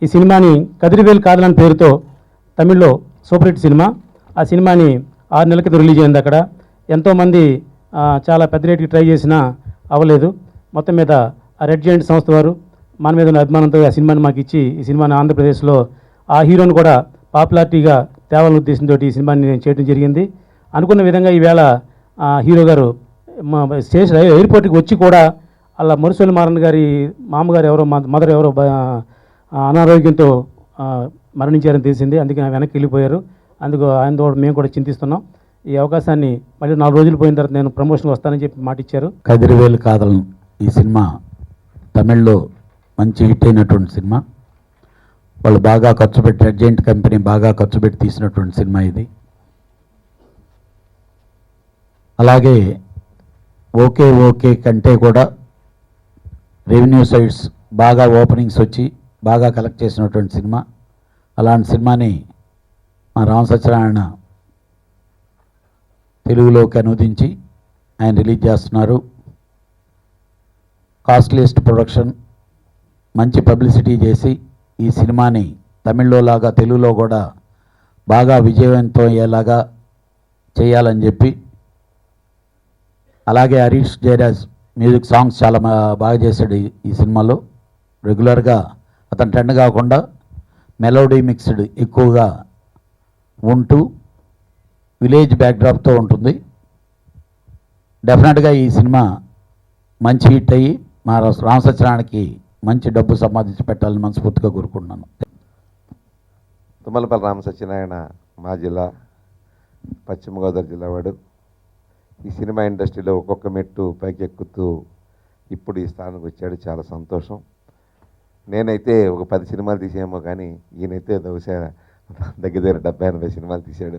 ఈ సినిమాని కదిరివేలు కాదలని పేరుతో తమిళ్లో సూపర్ హిట్ సినిమా. ఆ సినిమాని 6 నెలల క్రితం రిలీజ్ అయింది. అక్కడ ఎంతోమంది చాలా పెద్ద రేటుకి ట్రై చేసినా అవ్వలేదు. మొత్తం మీద ఆ రెడ్ జెయింట్ సంస్థ వారు మన మీద ఉన్న అభిమానంతో ఆ సినిమాని మాకు ఇచ్చి ఈ సినిమాని ఆంధ్రప్రదేశ్లో ఆ హీరోని కూడా పాపులారిటీగా తేవాలనే ఉద్దేశంతో ఈ సినిమాని నేను చేయడం జరిగింది. అనుకున్న విధంగా ఈవేళ హీరో గారు మా స్టేషన్ ఎయిర్పోర్ట్కి వచ్చి కూడా అలా మురసోలి మారన్ గారి మామగారు ఎవరో మదర్ ఎవరో అనారోగ్యంతో మరణించారని తెలిసింది. అందుకే వెనక్కి వెళ్ళిపోయారు. అందుకు ఆయన కూడా మేము కూడా చింతిస్తున్నాం. ఈ అవకాశాన్ని మళ్ళీ 4 రోజులు పోయిన తర్వాత నేను ప్రమోషన్ వస్తానని చెప్పి మాట ఇచ్చారు. కదిరివేలు కాదలను ఈ సినిమా తమిళ్లో మంచి హిట్ అయినటువంటి సినిమా. వాళ్ళు బాగా ఖర్చు పెట్టి రెడ్ జెయింట్ కంపెనీ బాగా ఖర్చు పెట్టి తీసినటువంటి సినిమా ఇది. అలాగే ఓకే ఓకే కంటే కూడా రెవెన్యూ సైట్స్ బాగా ఓపెనింగ్స్ వచ్చి బాగా కలెక్ట్ చేసినటువంటి సినిమా. అలాంటి సినిమాని మా రామ సత్యనారాయణ తెలుగులోకి అనువదించి ఆయన రిలీజ్ చేస్తున్నారు. కాస్ట్లీయెస్ట్ ప్రొడక్షన్, మంచి పబ్లిసిటీ చేసి ఈ సినిమాని తమిళ్లో లాగా తెలుగులో కూడా బాగా విజయవంతం అయ్యేలాగా చేయాలని చెప్పి, అలాగే హరీష్ జయరాజ్ మ్యూజిక్ సాంగ్స్ చాలా బాగా చేశాడు ఈ సినిమాలో. రెగ్యులర్గా అతను ట్రెండ్ కాకుండా మెలోడీ మిక్స్డ్ ఎక్కువగా ఉంటూ విలేజ్ బ్యాక్డ్రాప్తో ఉంటుంది. డెఫినెట్గా ఈ సినిమా మంచి హిట్ అయ్యి మా రామ సత్యనారాయణకి మంచి డబ్బు సంపాదించి పెట్టాలని మనస్ఫూర్తిగా కోరుకుంటున్నాను. తుమ్మలపల్లి రామ సత్యనారాయణ మా జిల్లా పశ్చిమ గోదావరి జిల్లా వాడు. ఈ సినిమా ఇండస్ట్రీలో ఒక్కొక్క మెట్టు పైకెక్కుతూ ఇప్పుడు ఈ స్థానానికి వచ్చాడు. చాలా సంతోషం. నేనైతే ఒక 10 సినిమాలు తీసామో కానీ ఈయనైతే బహుశా దగ్గర 70-80 సినిమాలు తీశాడు.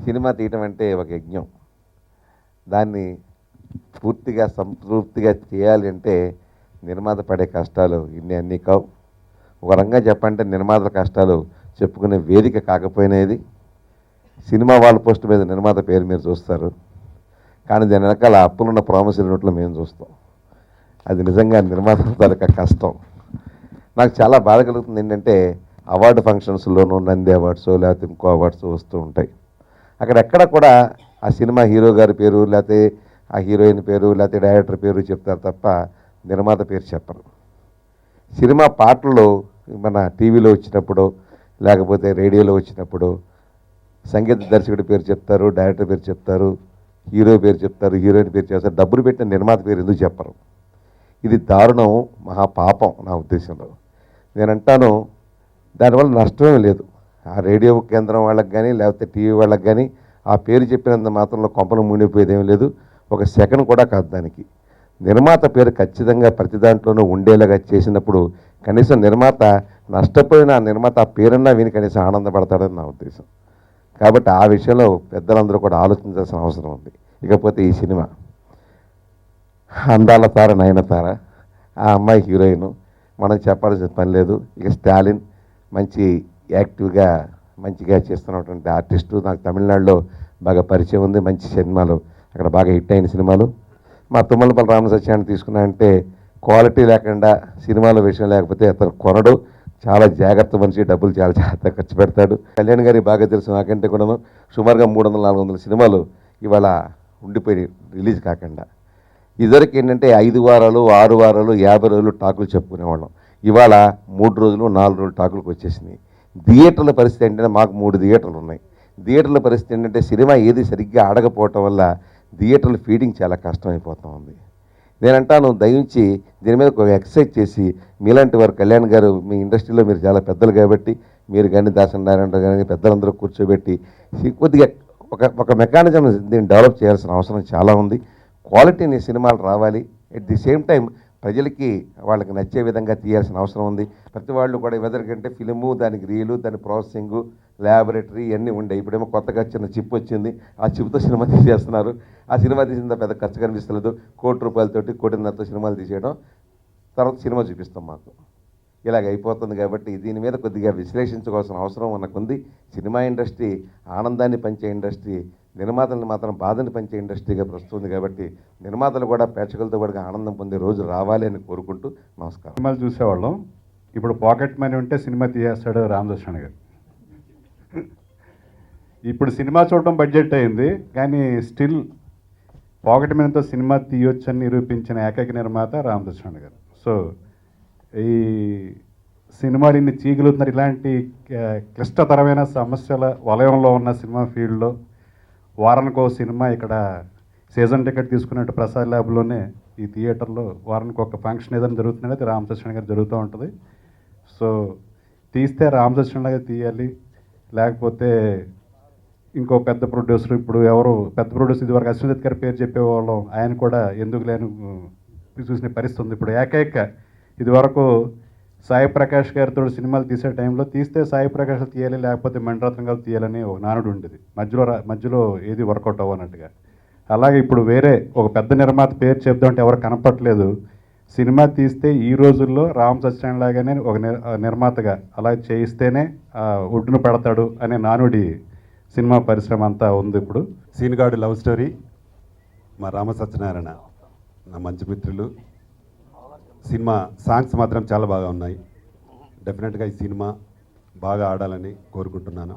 సినిమా తీయటం అంటే ఒక యజ్ఞం. దాన్ని పూర్తిగా సంతృప్తిగా చేయాలి అంటే నిర్మాత పడే కష్టాలు అన్నీ కావు. ఒక రంగా చెప్పంటే నిర్మాతల కష్టాలు చెప్పుకునే వేదిక కాకపోయినది. సినిమా వాళ్ళ పోస్ట్ మీద నిర్మాత పేరు మీరు చూస్తారు, కానీ దాని వెనకాల అప్పులున్న ప్రామిసరీ నోట్లో మేము చూస్తాం. అది నిజంగా నిర్మాతల తాలూకా కష్టం. నాకు చాలా బాధ కలుగుతుంది ఏంటంటే అవార్డు ఫంక్షన్స్లోనూ నంది అవార్డ్స్ లేకపోతే ఇంకో అవార్డ్స్ వస్తూ ఉంటాయి. అక్కడెక్కడ కూడా ఆ సినిమా హీరో గారి పేరు లేకపోతే ఆ హీరోయిన్ పేరు లేకపోతే డైరెక్టర్ పేరు చెప్తారు తప్ప నిర్మాత పేరు చెప్పరు. సినిమా పాటలు మన టీవీలో వచ్చినప్పుడు లేకపోతే రేడియోలో వచ్చినప్పుడు సంగీత దర్శకుడి పేరు చెప్తారు, డైరెక్టర్ పేరు చెప్తారు, హీరో పేరు చెప్తారు, హీరోయిన్ పేరు చెప్తారు. డబ్బులు పెట్టిన నిర్మాత పేరు ఎందుకు చెప్పరు? ఇది దారుణం, మహాపాపం నా ఉద్దేశంలో. నేనంటాను దానివల్ల నష్టమే లేదు. ఆ రేడియో కేంద్రం వాళ్ళకి కానీ లేకపోతే టీవీ వాళ్ళకి కానీ ఆ పేరు చెప్పినంత మాత్రంలో కొంపను మునిగిపోయేదేమీ లేదు. ఒక సెకండ్ కూడా కాదు దానికి. నిర్మాత పేరు ఖచ్చితంగా ప్రతి దాంట్లోనూ ఉండేలాగా చేసినప్పుడు కనీసం నిర్మాత నష్టపోయిన నిర్మాత ఆ పేరున్నా విని కనీసం ఆనందపడతాడని నా ఉద్దేశం. కాబట్టి ఆ విషయంలో పెద్దలందరూ కూడా ఆలోచించాల్సిన అవసరం ఉంది. ఇకపోతే ఈ సినిమా అందాల తార నయనతార, ఆ అమ్మాయి హీరోయిన్, మనం చెప్పాల్సిన పని లేదు. ఇక స్టాలిన్ మంచి యాక్టివ్గా మంచిగా చేస్తున్నటువంటి ఆర్టిస్టు. నాకు తమిళనాడులో బాగా పరిచయం ఉంది. మంచి సినిమాలు అక్కడ బాగా హిట్ అయిన సినిమాలు. మా తుమ్మలపల్లి రామ సత్యనారాయణ తీసుకున్నానంటే క్వాలిటీ లేకుండా సినిమాల విషయం లేకపోతే అతను కొనడు. చాలా జాగ్రత్త మనిషి, డబ్బులు చాలా జాగ్రత్తగా ఖర్చు పెడతాడు. కళ్యాణ్ గారికి బాగా తెలుసు, నాకంటే కూడాను. సుమారుగా 300-400 సినిమాలు ఇవాళ ఉండిపోయి రిలీజ్ కాకుండా. ఇదివరకు ఏంటంటే 5 వారాలు 6 వారాలు 50 రోజులు టాకులు చెప్పుకునేవాళ్ళం. ఇవాళ 3 రోజులు 4 రోజులు టాకులకు వచ్చేసినాయి. థియేటర్ల పరిస్థితి ఏంటంటే మాకు 3 థియేటర్లు ఉన్నాయి. థియేటర్ల పరిస్థితి ఏంటంటే సినిమా ఏది సరిగ్గా ఆడకపోవటం వల్ల థియేటర్లు ఫీడింగ్ చాలా కష్టమైపోతూ ఉంది. నేనంటాను దయించి దీని మీద ఒక ఎక్సర్సైజ్ చేసి మీలాంటి వారు కళ్యాణ్ గారు మీ ఇండస్ట్రీలో మీరు చాలా పెద్దలు కాబట్టి మీరు కానీ దాసనారాయణ కానీ పెద్దలందరూ కూర్చోబెట్టి కొద్దిగా ఒక మెకానిజం దీన్ని డెవలప్ చేయాల్సిన అవసరం చాలా ఉంది. క్వాలిటీని సినిమాలు రావాలి. ఎట్ ది సేమ్ టైం ప్రజలకి వాళ్ళకి నచ్చే విధంగా తీయాల్సిన అవసరం ఉంది. ప్రతి వాళ్ళు కూడా ఎదరికంటే ఫిలిము, దానికి రీలు, దాని ప్రాసెసింగు, ల్యాబొరేటరీ ఇవన్నీ ఉండే. ఇప్పుడేమో కొత్తగా చిన్న చిప్ వచ్చింది, ఆ చిప్తో సినిమా తీసేస్తున్నారు. ఆ సినిమా తీసిన పెద్ద ఖర్చు కనిపిస్తలేదు. ₹1,00,00,000 1,50,00,000 సినిమాలు తీసేయడం, తర్వాత సినిమా చూపిస్తాం మాకు. ఇలాగ అయిపోతుంది. కాబట్టి దీని మీద కొద్దిగా విశ్లేషించుకోవాల్సిన అవసరం మనకుంది. సినిమా ఇండస్ట్రీ ఆనందాన్ని పంచే ఇండస్ట్రీ, నిర్మాతలను మాత్రం బాధని పంచే ఇండస్ట్రీగా వస్తుంది. కాబట్టి నిర్మాతలు కూడా ప్రేక్షకులతో కూడా ఆనందం పొందే రోజు రావాలి అని కోరుకుంటూ నమస్కారం. సినిమాలు చూసేవాళ్ళం. ఇప్పుడు పాకెట్ మనీ ఉంటే సినిమా తీయేస్తాడు రామకృష్ణ గారు. ఇప్పుడు సినిమా చూడటం బడ్జెట్ అయింది, కానీ స్టిల్ పాకెట్ మనీతో సినిమా తీయొచ్చని నిరూపించిన ఏకైక నిర్మాత రామకృష్ణ గారు. సో ఈ సినిమాలు ఇన్ని చీగులుతున్నారు. ఇలాంటి క్లిష్టతరమైన సమస్యల వలయంలో ఉన్న సినిమా ఫీల్డ్లో వారానికి ఒక సినిమా ఇక్కడ సీజన్ టికెట్ తీసుకున్నట్టు ప్రసాద్ ల్యాబ్లోనే ఈ థియేటర్లో వారానికి ఒక ఫంక్షన్ ఏదైనా జరుగుతుందంటే అది రామకృష్ణ గారు జరుగుతూ ఉంటుంది. సో తీస్తే రామకృష్ణ గారు తీయాలి, లేకపోతే ఇంకో పెద్ద ప్రొడ్యూసర్, ఇప్పుడు ఎవరు పెద్ద ప్రొడ్యూసర్ ఇదివరకు అశ్వజిత్ గారి పేరు చెప్పేవాళ్ళం, ఆయన కూడా ఎందుకు లేని చూసిన పరిస్థితి ఉంది. ఇప్పుడు ఏకైక ఇదివరకు సాయి ప్రకాష్ గారితో సినిమాలు తీసే టైంలో తీస్తే సాయి ప్రకాష్ తీయాలి, లేకపోతే మణిరత్నం గారు తీయాలని ఒక నానుడు ఉండేది, మధ్యలో ఏది వర్కౌట్ అవ్వనట్టుగా. అలాగే ఇప్పుడు వేరే ఒక పెద్ద నిర్మాత పేరు చెప్దామంటే ఎవరు కనపట్లేదు. సినిమా తీస్తే ఈ రోజుల్లో రామ్ సత్యనారాయణ లాగానే ఒక నిర్మాతగా అలా చేయిస్తేనే ఒడ్డును పెడతాడు అనే నానుడి సినిమా పరిశ్రమ అంతా ఉంది. ఇప్పుడు సీనుగాడు లవ్ స్టోరీ, మా రామ సత్యనారాయణ నా మంచి మిత్రులు. సినిమా సాంగ్స్ మాత్రం చాలా బాగా ఉన్నాయి. డెఫినెట్గా ఈ సినిమా బాగా ఆడాలని కోరుకుంటున్నాను.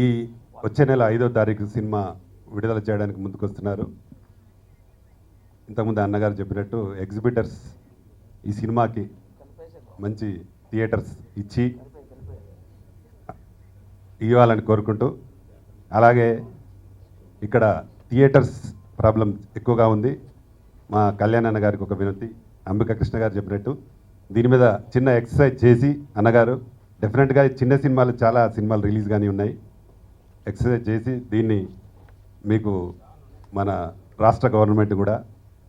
ఈ వచ్చే నెల 5వ తారీఖు సినిమా విడుదల చేయడానికి ముందుకొస్తున్నారు. ఇంతకుముందు అన్నగారు చెప్పినట్టు ఎగ్జిబిటర్స్ ఈ సినిమాకి మంచి థియేటర్స్ ఇవ్వాలని కోరుకుంటూ, అలాగే ఇక్కడ థియేటర్స్ ప్రాబ్లం ఎక్కువగా ఉంది. మా కళ్యాణ్ అన్న గారికి ఒక వినతి, అంబికా కృష్ణ గారు చెప్పినట్టు దీని మీద చిన్న ఎక్సర్సైజ్ చేసి అన్నగారు డెఫినెట్గా చిన్న సినిమాలు చాలా సినిమాలు రిలీజ్ కానీ ఉన్నాయి, ఎక్సర్సైజ్ చేసి దీన్ని మీకు మన రాష్ట్ర గవర్నమెంట్ కూడా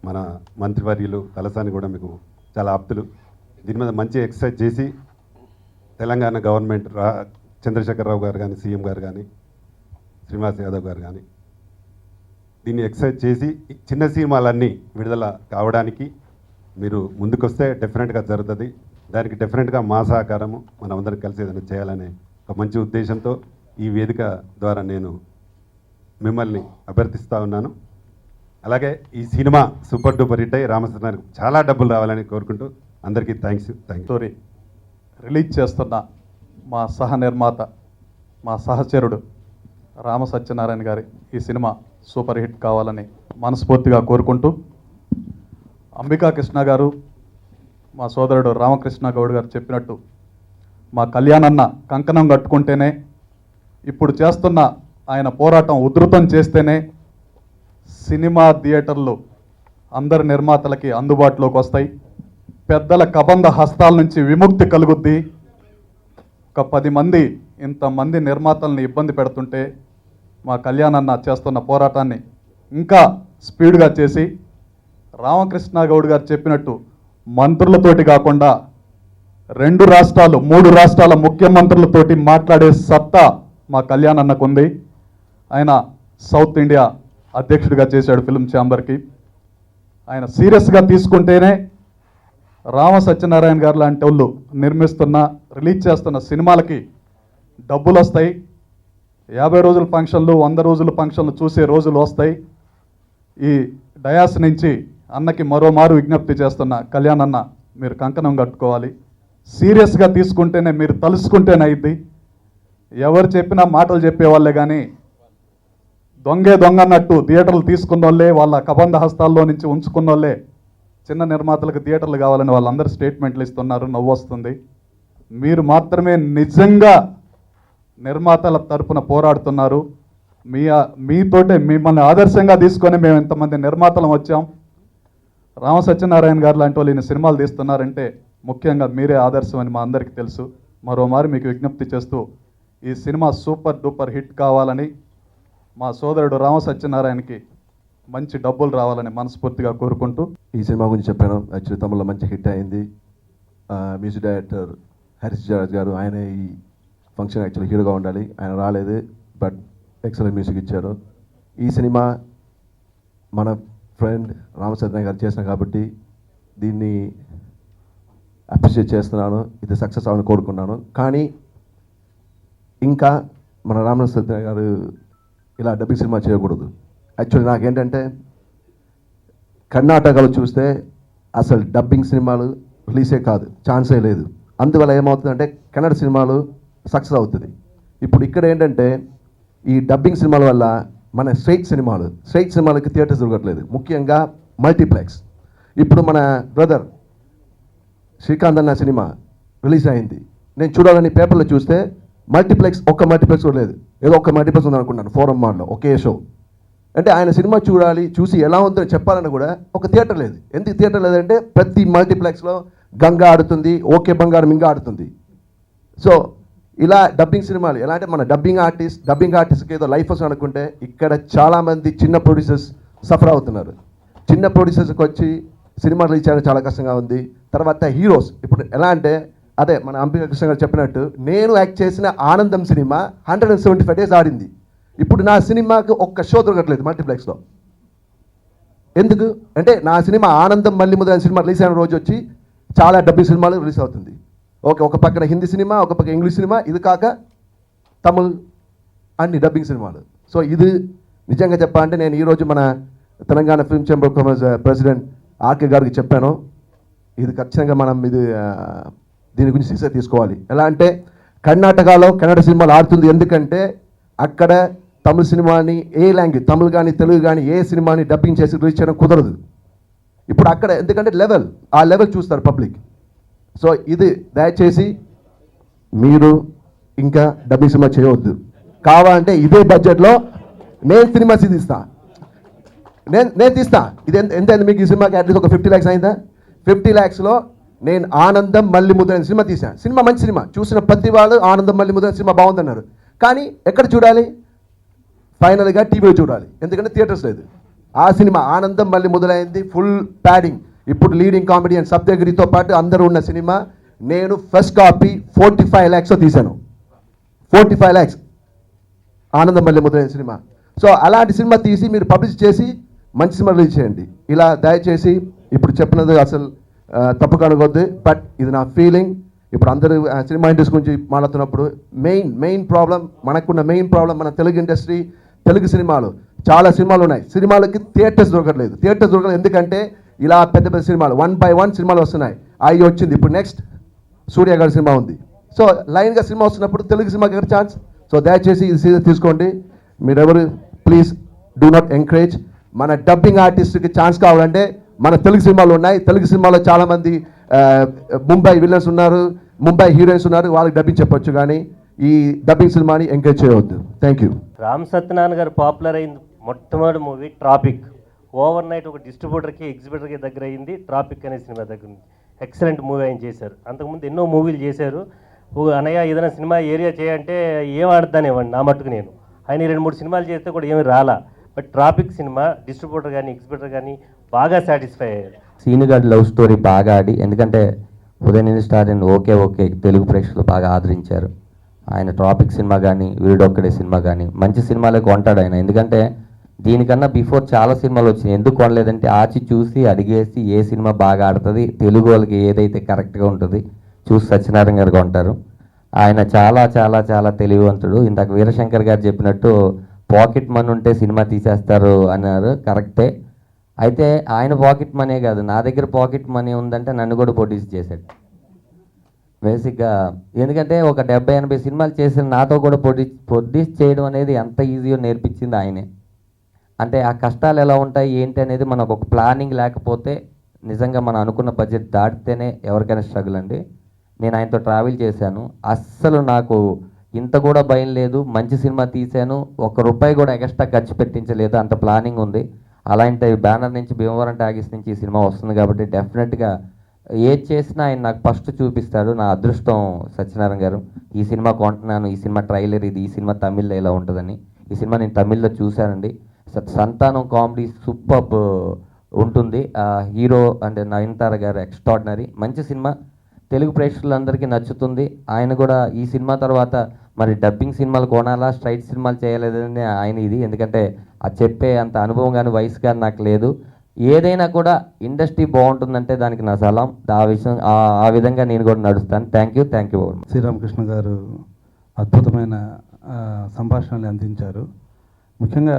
మన మంత్రివర్యులు తలసాని కూడా మీకు చాలా ఆప్తులు, దీని మీద మంచి ఎక్సర్సైజ్ చేసి తెలంగాణ గవర్నమెంట్ చంద్రశేఖరరావు గారు కానీ, సీఎం గారు కానీ, శ్రీనివాస్ యాదవ్ గారు కానీ దీన్ని ఎక్సర్సైజ్ చేసి చిన్న సినిమాలన్నీ విడుదల కావడానికి మీరు ముందుకొస్తే డెఫినెట్గా జరుగుతుంది. దానికి డెఫినెట్గా మా సహకారము మనం అందరం కలిసి ఏదైనా చేయాలనే ఒక మంచి ఉద్దేశంతో ఈ వేదిక ద్వారా నేను మిమ్మల్ని అభ్యర్థిస్తూ ఉన్నాను. అలాగే ఈ సినిమా సూపర్ డూపర్ హిట్ అయ్యి రామచంద్రానికి చాలా డబ్బులు రావాలని కోరుకుంటూ అందరికీ థ్యాంక్ యూ. స్టోరీ రిలీజ్ చేస్తున్న మా సహ నిర్మాత, మా సహచరుడు రామ సత్యనారాయణ గారి ఈ సినిమా సూపర్ హిట్ కావాలని మనస్ఫూర్తిగా కోరుకుంటూ, అంబికా కృష్ణ గారు, మా సోదరుడు రామకృష్ణ గౌడ్ గారు చెప్పినట్టు మా కళ్యాణన్న కంకణం కట్టుకుంటేనే, ఇప్పుడు చేస్తున్న ఆయన పోరాటం ఉధృతం చేస్తేనే సినిమా థియేటర్లు అందరి నిర్మాతలకి అందుబాటులోకి వస్తాయి, పెద్దల కబంధ హస్తాల నుంచి విముక్తి కలుగుద్ది. ఒక 10 మంది ఇంతమంది నిర్మాతల్ని ఇబ్బంది పెడుతుంటే మా కళ్యాణన్న చేస్తున్న పోరాటాన్ని ఇంకా స్పీడ్గా చేసి, రామకృష్ణ గౌడ్ గారు చెప్పినట్టు మంత్రులతోటి కాకుండా 2 రాష్ట్రాలు 3 రాష్ట్రాల ముఖ్యమంత్రులతోటి మాట్లాడే సత్తా మా కళ్యాణన్నకు ఉంది. ఆయన సౌత్ ఇండియా అధ్యక్షుడిగా చేశాడు ఫిల్మ్ ఛాంబర్కి. ఆయన సీరియస్గా తీసుకుంటేనే రామ సత్యనారాయణ గారు లాంటి వాళ్ళు నిర్మిస్తున్న, రిలీజ్ చేస్తున్న సినిమాలకి డబ్బులు వస్తాయి. 50 రోజుల ఫంక్షన్లు, 100 రోజుల ఫంక్షన్లు చూసే రోజులు వస్తాయి. ఈ డయాస్ నుంచి అన్నకి మరోమారు విజ్ఞప్తి చేస్తున్న, కళ్యాణ్ అన్న మీరు కంకణం కట్టుకోవాలి, సీరియస్గా తీసుకుంటేనే, మీరు తలుసుకుంటేనే అయింది. ఎవరు చెప్పినా మాటలు చెప్పేవాళ్ళే కానీ దొంగ అన్నట్టు థియేటర్లు తీసుకున్న వాళ్ళే, వాళ్ళ కబంధ హస్తాల్లో నుంచి ఉంచుకున్న వాళ్ళే చిన్న నిర్మాతలకు థియేటర్లు కావాలని వాళ్ళందరూ స్టేట్మెంట్లు ఇస్తున్నారు. నవ్వు వస్తుంది. మీరు మాత్రమే నిజంగా నిర్మాతల తరపున పోరాడుతున్నారు. మీతోటే మిమ్మల్ని ఆదర్శంగా తీసుకొని మేము ఇంతమంది నిర్మాతలం వచ్చాం. రామ సత్యనారాయణ గారు లాంటి వాళ్ళు ఈయన సినిమాలు తీస్తున్నారంటే ముఖ్యంగా మీరే ఆదర్శం అని మా అందరికీ తెలుసు. మరోమారు మీకు విజ్ఞప్తి చేస్తూ ఈ సినిమా సూపర్ డూపర్ హిట్ కావాలని, మా సోదరుడు రామ సత్యనారాయణకి మంచి డబ్బులు రావాలని మనస్ఫూర్తిగా కోరుకుంటూ, ఈ సినిమా గురించి చెప్పాను. యాక్చువల్లీ తమిళలో మంచి హిట్ అయింది. మ్యూజిక్ డైరెక్టర్ హరీష్ జరాజ్ గారు, ఆయన ఈ ఫంక్షన్ యాక్చువల్లీ హీరోగా ఉండాలి, ఆయన రాలేదు, బట్ ఎక్సలెంట్ మ్యూజిక్ ఇచ్చారు. ఈ సినిమా మన ఫ్రెండ్ రామచంద్రన్ గారు చేసిన కాబట్టి దీన్ని అప్రిషియేట్ చేస్తున్నాను. ఇది సక్సెస్ అవ్వాలని కోరుకున్నాను. కానీ ఇంకా మన రామచంద్ర గారు ఇలా డబ్బింగ్ సినిమా చేయకూడదు. యాక్చువల్లీ నాకేంటంటే కర్ణాటకలో చూస్తే అసలు డబ్బింగ్ సినిమాలు రిలీజే కాదు, ఛాన్సే లేదు. అందువల్ల ఏమవుతుందంటే కన్నడ సినిమాలు సక్సెస్ అవుతుంది. ఇప్పుడు ఇక్కడ ఏంటంటే ఈ డబ్బింగ్ సినిమాల వల్ల మన స్ట్రైట్ సినిమాలకి థియేటర్స్ దొరకట్లేదు, ముఖ్యంగా మల్టీప్లెక్స్. ఇప్పుడు మన బ్రదర్ శ్రీకాంత్ అన్న సినిమా రిలీజ్ అయింది, నేను చూడాలని పేపర్లో చూస్తే ఒక్క మల్టీప్లెక్స్ కూడా లేదు. ఏదో ఒక్క మల్టీప్లెక్స్ ఉందనుకున్నాను ఫోరం మాల్లో ఒకే షో. అంటే ఆయన సినిమా చూసి ఎలా ఉందో చెప్పాలని కూడా ఒక థియేటర్ లేదు. ఎందుకు థియేటర్ లేదంటే ప్రతి మల్టీప్లెక్స్లో గంగా ఆడుతుంది, ఓకే బంగారం ఇంకా ఆడుతుంది. సో ఇలా డబ్బింగ్ సినిమాలు ఎలా అంటే మన డబ్బింగ్ ఆర్టిస్ట్కి ఏదో లైఫ్ వస్తుంది అనుకుంటే ఇక్కడ చాలామంది చిన్న ప్రొడ్యూసర్స్ సఫర్ అవుతున్నారు. చిన్న ప్రొడ్యూసర్స్కి వచ్చి సినిమా రిలీజ్ చేయడం చాలా కష్టంగా ఉంది. తర్వాత హీరోస్ ఇప్పుడు ఎలా అంటే అదే మన అంబికా కృష్ణ గారు చెప్పినట్టు నేను యాక్ట్ చేసిన ఆనందం సినిమా 175 days ఆడింది. ఇప్పుడు నా సినిమాకి ఒక్క షో దొరకట్లేదు మల్టీప్లెక్స్లో. ఎందుకు అంటే నా సినిమా ఆనందం మళ్ళీ మొదలైన సినిమా రిలీజ్ అయిన రోజు వచ్చి చాలా డబ్బింగ్ సినిమాలు రిలీజ్ అవుతుంది. ఓకే, ఒక పక్కన హిందీ సినిమా, ఒక పక్కన ఇంగ్లీష్ సినిమా, ఇది కాక తమిళ్, అన్ని డబ్బింగ్ సినిమాలు. సో ఇది నిజంగా చెప్పాలంటే నేను ఈరోజు మన Telangana film chamber of commerce president RK గారికి చెప్పాను, ఇది ఖచ్చితంగా మనం దీని గురించి సీరియస్గా తీసుకోవాలి. ఎలా అంటే కర్ణాటకలో కన్నడ సినిమాలు ఆడుతుంది, ఎందుకంటే అక్కడ తమిళ సినిమాని ఏ లాంగ్వేజ్, తమిళ్ కానీ తెలుగు కానీ ఏ సినిమాని డబ్బింగ్ చేసి రిలీజ్ చేయడం కుదరదు. ఇప్పుడు అక్కడ ఎందుకంటే ఆ లెవెల్ చూస్తారు పబ్లిక్. సో ఇది దయచేసి మీరు ఇంకా డబ్బింగ్ సినిమా చేయవద్దు. కావాలంటే ఇదే బడ్జెట్లో నేను సినిమా తీస్తా, నేను తీస్తా. ఇది ఎంత అయింది మీకు ఈ సినిమాకి? అట్లీస్ట్ ఒక 50 lakhs అయిందా? 50 lakhsలో నేను ఆనందం మళ్ళీ ముద్రైన సినిమా తీశాను. సినిమా మంచి సినిమా, చూసిన ప్రతి వాళ్ళు ఆనందం మళ్ళీ ముద్రైన సినిమా బాగుందన్నారు. కానీ ఎక్కడ చూడాలి? ఫైనల్గా టీవీలో చూడాలి, ఎందుకంటే థియేటర్స్ లేదు. ఆ సినిమా ఆనందం మళ్ళీ మొదలైంది, ఫుల్ ప్యాడింగ్. ఇప్పుడు లీడింగ్ కామెడియన్ సప్తగిరితో పాటు అందరూ ఉన్న సినిమా. నేను ఫస్ట్ కాపీ 45 lakhs తీశాను. 45 lakhs ఆనందం మళ్ళీ మొదలైన సినిమా. సో అలాంటి సినిమా తీసి మీరు పబ్లిష్ చేసి మంచి సినిమా రిలీజ్ చేయండి. ఇలా దయచేసి ఇప్పుడు చెప్పినది అసలు తప్పు కనుగొద్దు, బట్ ఇది నా ఫీలింగ్. ఇప్పుడు అందరూ సినిమా ఇండస్ట్రీ గురించి మాట్లాడుతున్నప్పుడు మెయిన్ ప్రాబ్లం, మనకున్న మెయిన్ ప్రాబ్లం మన తెలుగు ఇండస్ట్రీ, తెలుగు సినిమాలు చాలా సినిమాలు ఉన్నాయి, సినిమాలకి థియేటర్స్ దొరకలేదు. ఎందుకంటే ఇలా పెద్ద పెద్ద సినిమాలు 1 by 1 సినిమాలు వస్తున్నాయి. అవి వచ్చింది, ఇప్పుడు నెక్స్ట్ సూర్య గారి సినిమా ఉంది. సో లైన్గా సినిమా వస్తున్నప్పుడు తెలుగు సినిమాకి ఎవరు ఛాన్స్? సో దయచేసి ఇది సీరియస్ తీసుకోండి. మీరెవరు ప్లీజ్ డూ నాట్ ఎంకరేజ్. మన డబ్బింగ్ ఆర్టిస్ట్కి ఛాన్స్ కావాలంటే మన తెలుగు సినిమాలు ఉన్నాయి. తెలుగు సినిమాలో చాలామంది ముంబై విలన్స్ ఉన్నారు, ముంబై హీరోయిన్స్ ఉన్నారు, వాళ్ళకి డబ్బింగ్ చెప్పొచ్చు, కానీ ఈ డబ్బింగ్ సినిమాని ఎంకరేజ్ చేయవద్దు. Thank you. రామ్ సత్యనారాయణ గారు పాపులర్ అయింది మొట్టమొదటి మూవీ ట్రాఫిక్. ఓవర్ నైట్ ఒక డిస్ట్రిబ్యూటర్కి ఎగ్జిబిటర్కి దగ్గర అయింది ట్రాఫిక్ అనే సినిమా దగ్గర ఉంది. ఎక్సలెంట్ మూవీ ఆయన చేశారు. అంతకుముందు ఎన్నో మూవీలు చేశారు. అన్నయ్య ఏదైనా సినిమా ఏరియా చేయంటే ఏం ఆడతానేవ్వండి, నా మట్టుకు నేను ఆయన 2-3 సినిమాలు చేస్తే కూడా ఏమి రాలా. బట్ ట్రాఫిక్ సినిమా డిస్ట్రిబ్యూటర్ కానీ ఎగ్జిబిటర్ కానీ బాగా సాటిస్ఫై అయ్యారు. సీనుగాడి లవ్ స్టోరీ బాగా ఆడి, ఎందుకంటే ఉదయం నుంచి స్టార్ అండ్ ఓకే తెలుగు ప్రేక్షకులు బాగా ఆదరించారు. ఆయన ట్రాఫిక్ సినిమా కానీ వీడొక్కడే సినిమా కానీ మంచి సినిమాలే కొంటాడు ఆయన. ఎందుకంటే దీనికన్నా బిఫోర్ చాలా సినిమాలు వచ్చినాయి. ఎందుకు కొనలేదంటే ఆచి చూసి అడిగేసి ఏ సినిమా బాగా ఆడుతుంది, తెలుగు వాళ్ళకి ఏదైతే కరెక్ట్గా ఉంటుంది చూసి సత్యనారాయణ గారు కొంటారు. ఆయన చాలా చాలా చాలా తెలివివంతుడు. ఇందాక వీరశంకర్ గారు చెప్పినట్టు పాకెట్ మనీ ఉంటే సినిమా తీసేస్తారు అన్నారు, కరెక్టే. అయితే ఆయన పాకెట్ మనీ కాదు, నా దగ్గర పాకెట్ మనీ ఉందంటే నన్ను కూడా ప్రొడ్యూస్ చేశాడు బేసిక్గా. ఎందుకంటే ఒక 70-80 సినిమాలు చేసిన నాతో కూడా ప్రొడ్యూస్ చేయడం అనేది ఎంత ఈజీయో నేర్పించింది ఆయనే. అంటే ఆ కష్టాలు ఎలా ఉంటాయి ఏంటి అనేది మనకు ఒక ప్లానింగ్ లేకపోతే నిజంగా మనం అనుకున్న బడ్జెట్ దాటితేనే ఎవరికైనా స్ట్రగుల్ అండి. నేను ఆయనతో ట్రావెల్ చేశాను, అస్సలు నాకు ఇంత కూడా భయం లేదు. మంచి సినిమా తీశాను, ₹1 కూడా ఎక్స్ట్రా ఖర్చు పెట్టించలేదు, అంత ప్లానింగ్ ఉంది. అలాంటి బ్యానర్ నుంచి భీమవరం టాకీస్ నుంచి ఈ సినిమా వస్తుంది కాబట్టి డెఫినెట్గా ఏది చేసినా ఆయన నాకు ఫస్ట్ చూపిస్తాడు. నా అదృష్టం సత్యనారాయణ గారు. ఈ సినిమా కొంటున్నాను, ఈ సినిమా ట్రైలర్ ఇది, ఈ సినిమా తమిళ్లో ఇలా ఉంటుందని. ఈ సినిమా నేను తమిళ్లో చూశానండి. సంతానం కామెడీ సూపర్బ్ ఉంటుంది. హీరో అంటే నయనతార గారు ఎక్స్ట్రాడినరీ. మంచి సినిమా, తెలుగు ప్రేక్షకులందరికీ నచ్చుతుంది. ఆయన కూడా ఈ సినిమా తర్వాత మరి డబ్బింగ్ సినిమాలు కొనాలా, స్ట్రైట్ సినిమాలు చేయలేదని ఆయన ఇది. ఎందుకంటే అది చెప్పే అంత అనుభవం కానీ వయసు కానీ నాకు లేదు. ఏదైనా కూడా ఇండస్ట్రీ బాగుంటుందంటే దానికి నా సలాం. ఆ విధంగా నేను కూడా నడుస్తాను. Thank you very much. Sriramakrishna గారు అద్భుతమైన సంభాషణలు అందించారు. ముఖ్యంగా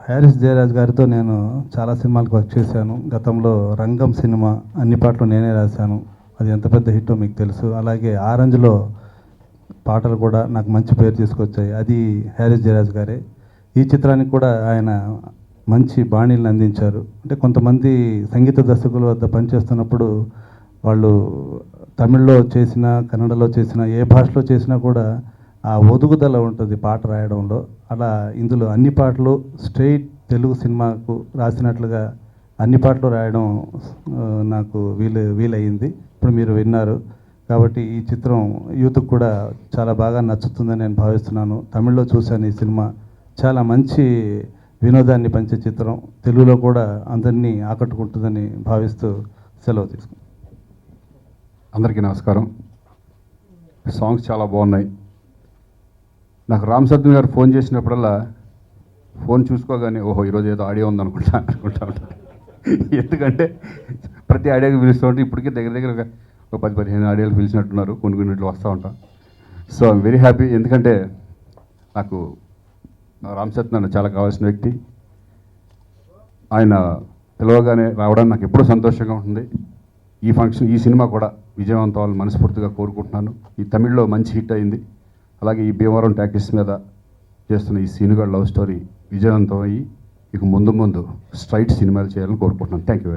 హ్యారిస్ జయరాజ్ గారితో నేను చాలా సినిమాలకు వర్క్ చేశాను. గతంలో రంగం సినిమా అన్ని పాటలు నేనే రాశాను. అది ఎంత పెద్ద హిట్టో మీకు తెలుసు. అలాగే ఆరెంజ్లో పాటలు కూడా నాకు మంచి పేరు తీసుకొచ్చాయి, అది హ్యారిస్ జయరాజ్ గారే. ఈ చిత్రానికి కూడా ఆయన మంచి బాణీలను అందించారు. అంటే కొంతమంది సంగీత దర్శకుల వద్ద పనిచేస్తున్నప్పుడు వాళ్ళు తమిళ్లో చేసినా, కన్నడలో చేసినా, ఏ భాషలో చేసినా కూడా ఆ ఒదుగుదల ఉంటుంది పాట రాయడంలో. అలా ఇందులో అన్ని పాటలు స్ట్రెయిట్ తెలుగు సినిమాకు రాసినట్లుగా అన్ని పాటలు రాయడం నాకు వీలయ్యింది. ఇప్పుడు మీరు విన్నారు కాబట్టి ఈ చిత్రం యూత్కి కూడా చాలా బాగా నచ్చుతుందని నేను భావిస్తున్నాను. తమిళ్లో చూశాను ఈ సినిమా, చాలా మంచి వినోదాన్ని పంచే చిత్రం, తెలుగులో కూడా అందరినీ ఆకట్టుకుంటుందని భావిస్తూ సెలవు తీసుకుంటాను. అందరికీ నమస్కారం. సాంగ్స్ చాలా బాగున్నాయి. నాకు రామ్ సత్యం గారు ఫోన్ చేసినప్పుడల్లా ఫోన్ చూసుకోగానే ఓహో ఈరోజు ఏదో ఆడియో ఉందనుకుంటా ఉంటాను. ఎందుకంటే ప్రతి ఆడియోకి పిలుస్తూ ఉంటే ఇప్పటికీ దగ్గర ఒక 10-15 ఆడియోలు పిలిచినట్టున్నారు, కొన్నిట్లు వస్తూ ఉంటాం. So I'm very happy. ఎందుకంటే నాకు రామ్ సత్యం నాకు చాలా కావాల్సిన వ్యక్తి. ఆయన పిలవగానే రావడానికి నాకు ఎప్పుడూ సంతోషంగా ఉంటుంది. ఈ సినిమా కూడా విజయవంతం అవ్వాలని మనస్ఫూర్తిగా కోరుకుంటున్నాను. ఈ తమిళ్లో మంచి హిట్ అయింది. అలాగే ఈ భీమవరం టాకీస్ మీద చేస్తున్న ఈ సీనుగాడ్ లవ్ స్టోరీ విజయవంతం అయ్యి ఇక ముందు స్ట్రైట్ సినిమాలు చేయాలని కోరుకుంటున్నాను. Thank you very much.